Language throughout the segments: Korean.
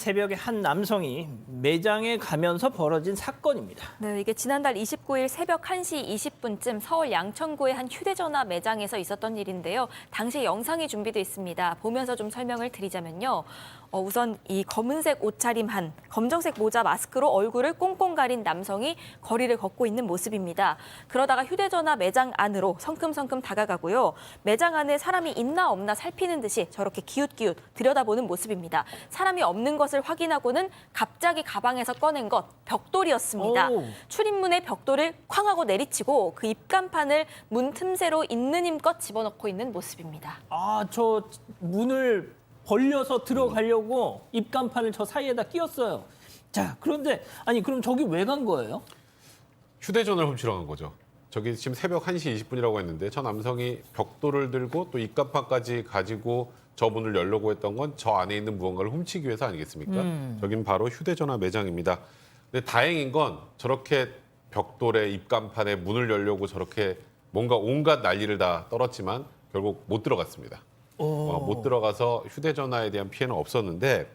새벽에 한 남성이 매장에 가면서 벌어진 사건입니다. 네, 이게 지난달 29일 새벽 1시 20분쯤 서울 양천구의 한 휴대전화 매장에서 있었던 일인데요. 당시 영상이 준비돼 있습니다. 보면서 좀 설명을 드리자면요. 우선 이 검은색 옷차림한 검정색 모자 마스크로 얼굴을 꽁꽁 가린 남성이 거리를 걷고 있는 모습입니다. 그러다가 휴대전화 매장 안으로 성큼성큼 다가가고요. 매장 안에 사람이 있나 없나 살피는 듯이 저렇게 기웃기웃 들여다보는 모습입니다. 사람이 없는 것을 확인하고는 갑자기 가방에서 꺼낸 것 벽돌이었습니다. 오. 출입문의 벽돌을 쾅 하고 내리치고 그 입간판을 문 틈새로 있는 힘껏 집어넣고 있는 모습입니다. 아, 저 문을 벌려서 들어가려고 입간판을 저 사이에다 끼웠어요. 자, 그런데 아니 그럼 저기 왜 간 거예요? 휴대전화를 훔치러 간 거죠. 저기 지금 새벽 1시 20분이라고 했는데 저 남성이 벽돌을 들고 또 입간판까지 가지고 저 문을 열려고 했던 건 저 안에 있는 무언가를 훔치기 위해서 아니겠습니까? 저긴 바로 휴대전화 매장입니다. 근데 다행인 건 저렇게 벽돌에 입간판에 문을 열려고 저렇게 뭔가 온갖 난리를 다 떨었지만 결국 못 들어갔습니다. 못 들어가서 휴대전화에 대한 피해는 없었는데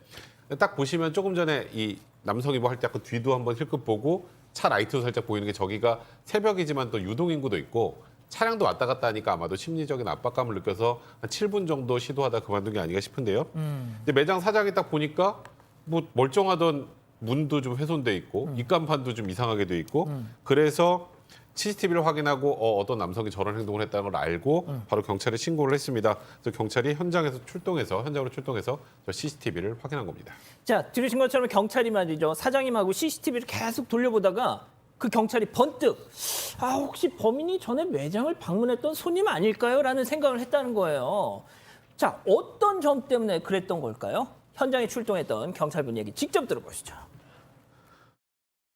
딱 보시면 조금 전에 이 남성이 뭐 할 때 약간 뒤도 한번 힐끗 보고 차 라이트도 살짝 보이는 게 저기가 새벽이지만 또 유동인구도 있고 차량도 왔다 갔다 하니까 아마도 심리적인 압박감을 느껴서 한 7분 정도 시도하다 그만둔 게 아닌가 싶은데요. 근데 매장 사장이 딱 보니까 뭐 멀쩡하던 문도 좀 훼손돼 있고 입간판도 좀 이상하게 돼 있고 그래서 CCTV를 확인하고 어떤 남성이 저런 행동을 했다는 걸 알고 바로 경찰에 신고를 했습니다. 그래서 경찰이 현장으로 출동해서 저 CCTV를 확인한 겁니다. 자, 들으신 것처럼 경찰이 말이죠. 사장님하고 CCTV를 계속 돌려보다가 그 경찰이 번뜩 혹시 범인이 전에 매장을 방문했던 손님 아닐까요? 라는 생각을 했다는 거예요. 자, 어떤 점 때문에 그랬던 걸까요? 현장에 출동했던 경찰분 얘기 직접 들어보시죠.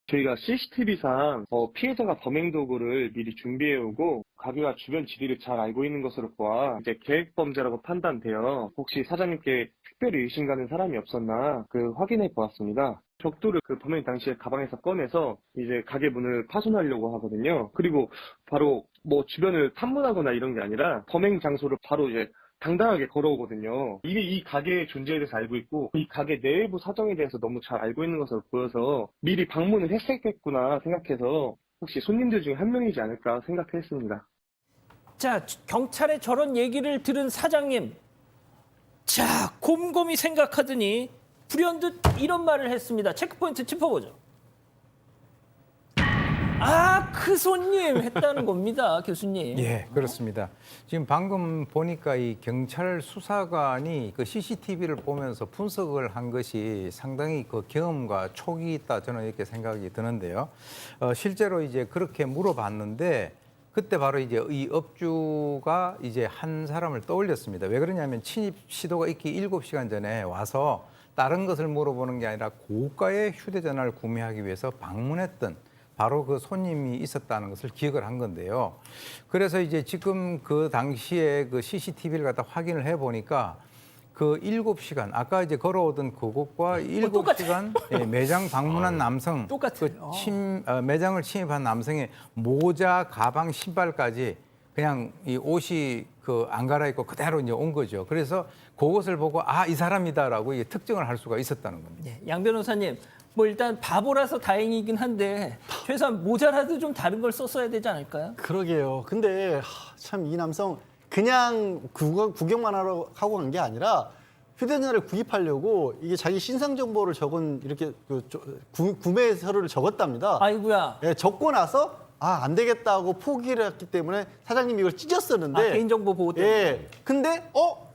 저희가 CCTV상 피해자가 범행 도구를 미리 준비해오고 가게와 주변 지리를 잘 알고 있는 것으로 보아 이제 계획범죄라고 판단되어 혹시 사장님께 특별히 의심가는 사람이 없었나 확인해 보았습니다. 벽돌을 그 범행 당시에 가방에서 꺼내서 이제 가게 문을 파손하려고 하거든요. 그리고 바로 뭐 주변을 탐문하거나 이런 게 아니라 범행 장소를 바로 이제 당당하게 걸어오거든요. 이미 이 가게의 존재에 대해서 알고 있고 이 가게 내부 사정에 대해서 너무 잘 알고 있는 것으로 보여서 미리 방문을 했었겠구나 생각해서 혹시 손님들 중 한 명이지 않을까 생각했습니다. 자, 경찰의 저런 얘기를 들은 사장님. 자, 곰곰이 생각하더니 불현듯 이런 말을 했습니다. 체크포인트 짚어보죠. 그 손님 했다는 겁니다, 교수님. 예, 그렇습니다. 지금 방금 보니까 이 경찰 수사관이 그 CCTV를 보면서 분석을 한 것이 상당히 그 경험과 촉이 있다 저는 이렇게 생각이 드는데요. 실제로 이제 그렇게 물어봤는데 그때 바로 이제 이 업주가 이제 한 사람을 떠올렸습니다. 왜 그러냐면 침입 시도가 있기 7시간 전에 와서 다른 것을 물어보는 게 아니라 고가의 휴대전화를 구매하기 위해서 방문했던 바로 그 손님이 있었다는 것을 기억을 한 건데요. 그래서 이제 지금 그 당시에 그 CCTV를 갖다 확인을 해 보니까 그 7시간 아까 이제 걸어오던 그곳과 7시간 매장 방문한 남성 똑같아요. 매장을 침입한 남성의 모자, 가방, 신발까지 그냥 이 옷이 안 갈아입고 그대로 이제 온 거죠. 그래서 그것을 보고 이 사람이다라고 이게 특정을 할 수가 있었다는 겁니다. 양 변호사님, 뭐 일단 바보라서 다행이긴 한데 최소한 모자라도 좀 다른 걸 썼어야 되지 않을까요? 그러게요. 근데 참 이 남성 그냥 구경만 하고 간 게 아니라 휴대전화를 구입하려고 이게 자기 신상 정보를 적은 이렇게 구매 서류를 적었답니다. 아이고야. 예, 적고 나서 안 되겠다 하고 포기를 했기 때문에 사장님이 이걸 찢었었는데 개인정보 보호 때문에. 예. 근데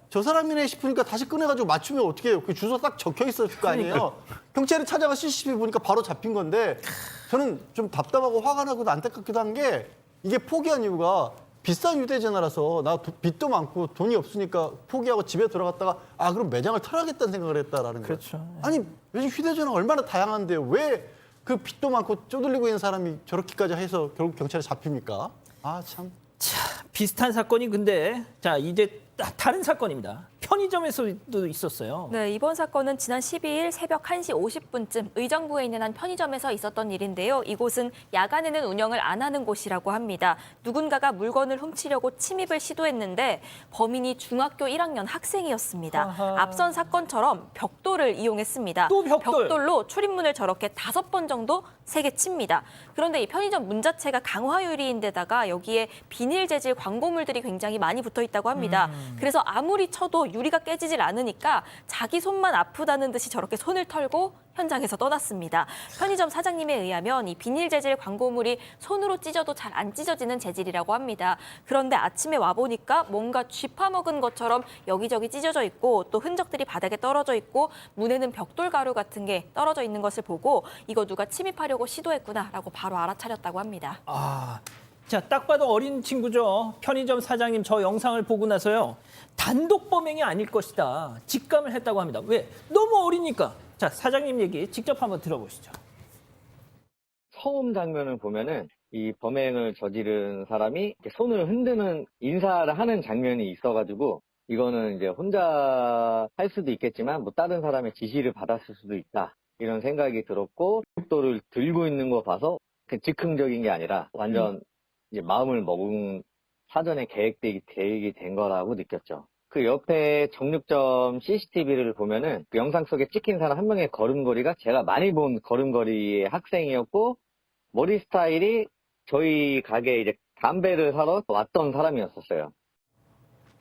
저 사람이네 싶으니까 다시 꺼내가지고 맞추면 어떻게 해요? 그 주소 딱 적혀 있었을 거 아니에요? 경찰이 찾아가 CCTV 보니까 바로 잡힌 건데 저는 좀 답답하고 화가 나고 안타깝기도 한 게 이게 포기한 이유가 비싼 휴대전화라서 나 빚도 많고 돈이 없으니까 포기하고 집에 들어갔다가 그럼 매장을 털어야겠다는 생각을 했다라는 거예요. 그렇죠. 아니 요즘 휴대전화 얼마나 다양한데요. 왜 그 빚도 많고 쪼들리고 있는 사람이 저렇게까지 해서 결국 경찰에 잡힙니까? 참. 자, 비슷한 사건이 근데 자 이제 다른 사건입니다. 편의점에서도 있었어요. 네, 이번 사건은 지난 12일 새벽 1시 50분쯤 의정부에 있는 한 편의점에서 있었던 일인데요. 이곳은 야간에는 운영을 안 하는 곳이라고 합니다. 누군가가 물건을 훔치려고 침입을 시도했는데 범인이 중학교 1학년 학생이었습니다. 아하. 앞선 사건처럼 벽돌을 이용했습니다. 또 벽돌. 벽돌로 출입문을 저렇게 5번 정도 세게 칩니다. 그런데 이 편의점 문 자체가 강화유리인데다가 여기에 비닐 재질 광고물들이 굉장히 많이 붙어 있다고 합니다. 그래서 아무리 쳐도 유리가 깨지질 않으니까 자기 손만 아프다는 듯이 저렇게 손을 털고 현장에서 떠났습니다. 편의점 사장님에 의하면 이 비닐 재질 광고물이 손으로 찢어도 잘 안 찢어지는 재질이라고 합니다. 그런데 아침에 와보니까 뭔가 쥐파먹은 것처럼 여기저기 찢어져 있고 또 흔적들이 바닥에 떨어져 있고 문에는 벽돌 가루 같은 게 떨어져 있는 것을 보고 이거 누가 침입하려고 시도했구나라고 바로 알아차렸다고 합니다. 아, 자, 딱 봐도 어린 친구죠. 편의점 사장님 저 영상을 보고 나서요. 단독 범행이 아닐 것이다. 직감을 했다고 합니다. 왜? 너무 어리니까. 자, 사장님 얘기 직접 한번 들어보시죠. 처음 장면을 보면은 이 범행을 저지른 사람이 이렇게 손을 흔드는 인사를 하는 장면이 있어가지고 이거는 이제 혼자 할 수도 있겠지만 뭐 다른 사람의 지시를 받았을 수도 있다 이런 생각이 들었고 벽돌을 들고 있는 거 봐서 그 즉흥적인 게 아니라 완전 이제 마음을 먹은 사전에 계획이 된 거라고 느꼈죠. 그 옆에 정육점 CCTV를 보면은 그 영상 속에 찍힌 사람 한 명의 걸음걸이가 제가 많이 본 걸음걸이의 학생이었고 머리 스타일이 저희 가게에 이제 담배를 사러 왔던 사람이었었어요.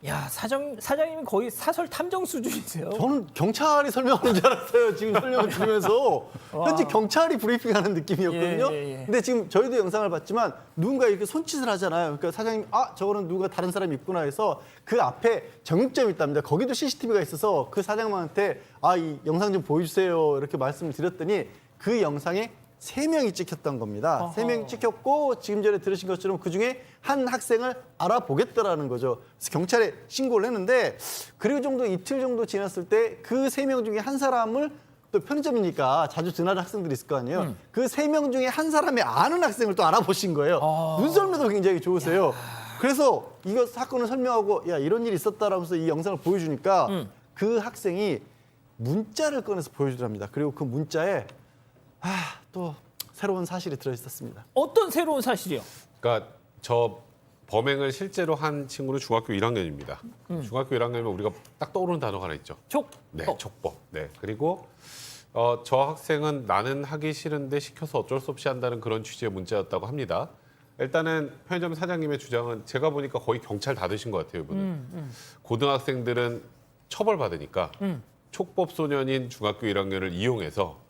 야, 사장님이 거의 사설 탐정 수준이세요. 저는 경찰이 설명하는 줄 알았어요. 지금 설명을 들으면서 현재 경찰이 브리핑하는 느낌이었거든요. 예. 근데 지금 저희도 영상을 봤지만 누군가 이렇게 손짓을 하잖아요. 그러니까 사장님, 아 저거는 누가 다른 사람이 있구나 해서 그 앞에 정육점이 있답니다. 거기도 CCTV가 있어서 그 사장님한테 아 이 영상 좀 보여주세요 이렇게 말씀을 드렸더니 그 영상에 3명이 찍혔던 겁니다. 어허. 3명이 찍혔고 지금 전에 들으신 것처럼 그중에 한 학생을 알아보겠다라는 거죠. 그래서 경찰에 신고를 했는데 그리고 정도 이틀 정도 지났을 때 그 3명 중에 한 사람을 또 편의점이니까 자주 지나는 학생들이 있을 거 아니에요. 그 3명 중에 한 사람이 아는 학생을 또 알아보신 거예요. 눈썰미도 굉장히 좋으세요. 그래서 이거 사건을 설명하고 야 이런 일이 있었다라고 해서 이 영상을 보여주니까 그 학생이 문자를 꺼내서 보여주더랍니다. 그리고 그 문자에 또 새로운 사실이 들어있었습니다. 어떤 새로운 사실이요? 그러니까 저 범행을 실제로 한 친구는 중학교 1학년입니다. 중학교 1학년이면 우리가 딱 떠오르는 단어가 하나 있죠. 네, 촉법. 네. 그리고 저 학생은 나는 하기 싫은데 시켜서 어쩔 수 없이 한다는 그런 취지의 문자였다고 합니다. 일단은 편의점 사장님의 주장은 제가 보니까 거의 경찰 다 드신 것 같아요, 이분은. 고등학생들은 처벌받으니까 촉법 소년인 중학교 1학년을 이용해서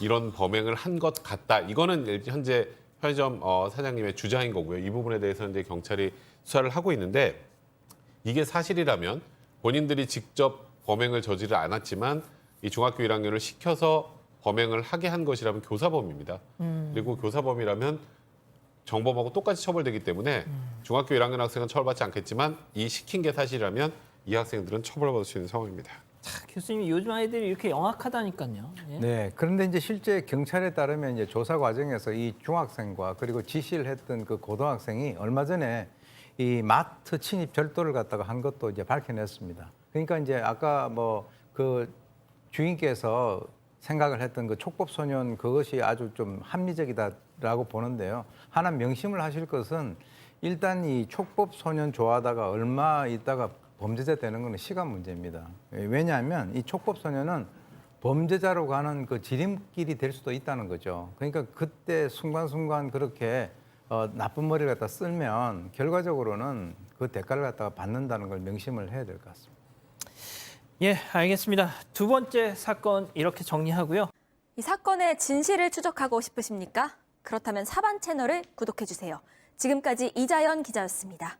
이런 범행을 한 것 같다. 이거는 현재 편의점 사장님의 주장인 거고요. 이 부분에 대해서는 이제 경찰이 수사를 하고 있는데 이게 사실이라면 본인들이 직접 범행을 저지르지 않았지만 이 중학교 1학년을 시켜서 범행을 하게 한 것이라면 교사범입니다. 그리고 교사범이라면 정범하고 똑같이 처벌되기 때문에 중학교 1학년 학생은 처벌받지 않겠지만 이 시킨 게 사실이라면 이 학생들은 처벌받을 수 있는 상황입니다. 자, 교수님 요즘 아이들이 이렇게 영악하다니까요. 예? 네, 그런데 이제 실제 경찰에 따르면 이제 조사 과정에서 이 중학생과 그리고 지시를 했던 그 고등학생이 얼마 전에 이 마트 침입 절도를 갖다가 한 것도 이제 밝혀냈습니다. 그러니까 이제 아까 뭐 그 주인께서 생각을 했던 그 촉법 소년 그것이 아주 좀 합리적이다라고 보는데요. 하나 명심을 하실 것은 일단 이 촉법 소년 좋아하다가 얼마 있다가 범죄자 되는 것은 시간 문제입니다. 왜냐하면 이 촉법 소년은 범죄자로 가는 그 지름길이 될 수도 있다는 거죠. 그러니까 그때 순간순간 그렇게 나쁜 머리를 갖다 쓰면 결과적으로는 그 대가를 갖다가 받는다는 걸 명심을 해야 될 것 같습니다. 예, 알겠습니다. 두 번째 사건 이렇게 정리하고요. 이 사건의 진실을 추적하고 싶으십니까? 그렇다면 사반 채널을 구독해 주세요. 지금까지 이자연 기자였습니다.